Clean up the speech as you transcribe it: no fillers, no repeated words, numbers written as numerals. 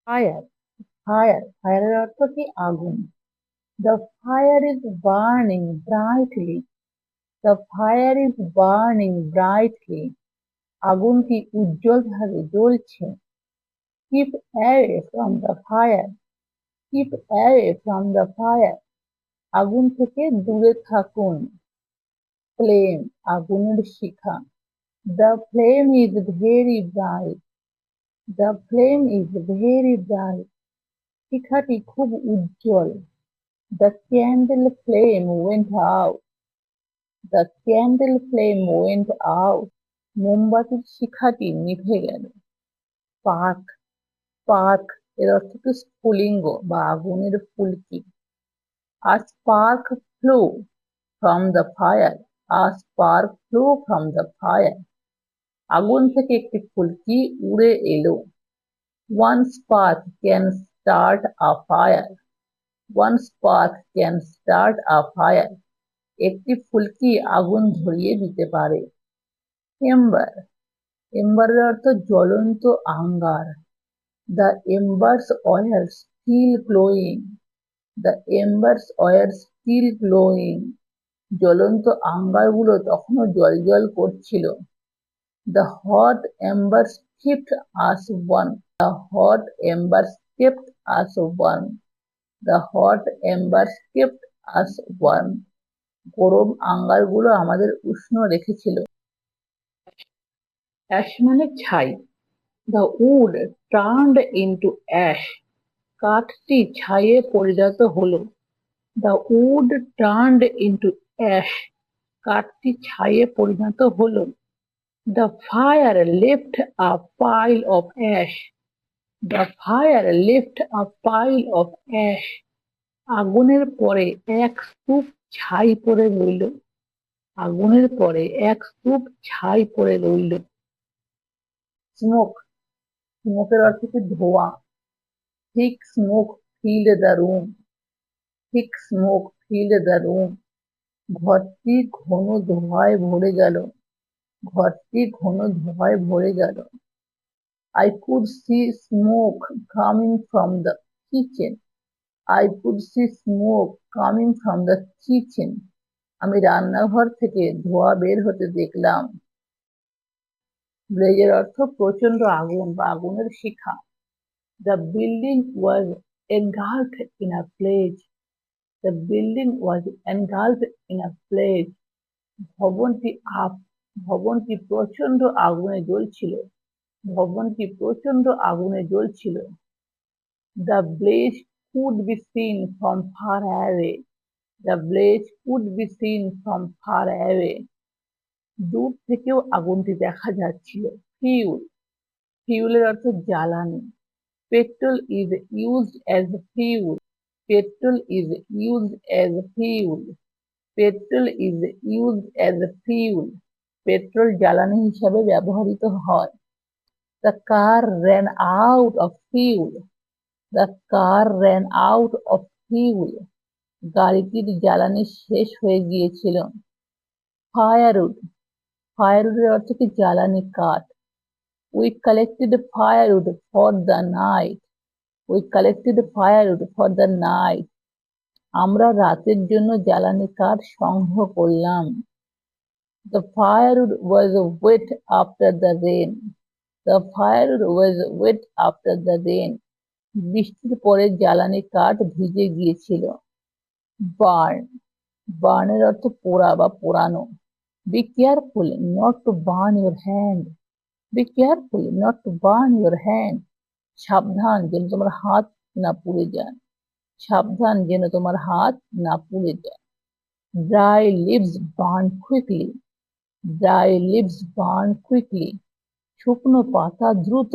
Fire ফায়ারের অর্থ কি? আগুন। The fire is burning brightly. The fire is burning brightly. আগুনটি উজ্জ্বলভাবে জ্বলছে। Keep away from the fire. Keep away from the fire. আগুন থেকে দূরে থাকুন। ফ্লেম, আগুনের শিখা। The flame is very bright. The flame is very bright. শিখাটি খুব উজ্জ্বল। The candle flame went out. The candle flame went out. মোমবাতির শিখাটি নিভে গেল। স্পার্ক, স্পার্ক এর অর্থ কি? স্ফুলিঙ্গ বা আগুনের ফুলকি। A spark flew from the fire. A spark flew from the fire. আগুন থেকে একটি ফুলকি উড়ে এলো। One spark can start a fire. One spark can start a fire. একটি ফুলকি আগুন ধরিয়ে দিতে পারে। এম্বার, এম্বারের অর্থ জ্বলন্ত আঙ্গার। The embers were still glowing. The embers were still glowing. জ্বলন্ত আঙ্গারগুলো তখনও জ্বলজ্বল করছিল। The hot embers kept us warm. The hot embers kept us warm. The hot embers kept us warm. গরম আঙ্গারগুলো আমাদের উষ্ণ রেখেছিল। অ্যাশ মানে ছাই। The wood turned into ash. কাঠটি ছাইয়ে পরিণত হলো। The wood turned into ash. কাঠটি ছাইয়ে পরিণত হলো। The fire left a pile of ash. The fire left a pile of ash. আগুনের পরে এক স্তূপ ছাই পড়ে রইল। আগুনের পরে এক স্তূপ ছাই পড়ে রইল। স্মোক, স্মোকের অর্থ কি? ধোঁয়া। Thick smoke filled the room. Thick smoke filled the room. ঘরটি ঘন ধোঁয়ায় ভরে গেল। ঘরটি ঘন ধোঁয়ায় ভরে গেল। I could see smoke coming from the kitchen. I could see smoke coming from the kitchen. আমি রান্নাঘর থেকে ধোঁয়া বের হতে দেখলাম। ব্লেজের অর্থ প্রচন্ড আগুন বা আগুনের শিখা। The building was engulfed in a blaze. The building was engulfed in a blaze. ভবনটি প্রচন্ড আগুনে জ্বলছিল। ভবনটি প্রচন্ড আগুনে জ্বলছিল। The blaze could be seen from far away. The blaze could be seen from far away. দূর থেকেও আগুনটি দেখা যাচ্ছিল। Fuel, fuelএর অর্থ জ্বালানি। Petrol is used as fuel. Petrol is used as fuel. Petrol is used as fuel. Petrol জ্বালানি হিসাবে ব্যবহৃত হয়। The car ran out of fuel. The car ran out of fuel. গাড়িটির জ্বালানি শেষ হয়ে গিয়েছিল। Firewood, firewoodের অর্থ কি? জ্বালানি কাঠ। We collected firewood for the night. We collected firewood for the night. আমরা রাতের জন্য জ্বালানি কাঠ সংগ্রহ করলাম। The firewood was wet after the rain. The firewood was wet after the rain. বৃষ্টির পরে জ্বালানি কাঠ ভিজে গিয়েছিল। Burn, বার্নের অর্থ পোড়া বা পোড়ানো। Be careful not to burn your hand. Be careful not to burn your hand. সাবধান যেন তোমার হাত না পুড়ে যায়। সাবধান যেন তোমার হাত না পুড়ে যায়। Dry leaves burn quickly. Dry leaves burn quickly. শুকনো পাতা দ্রুত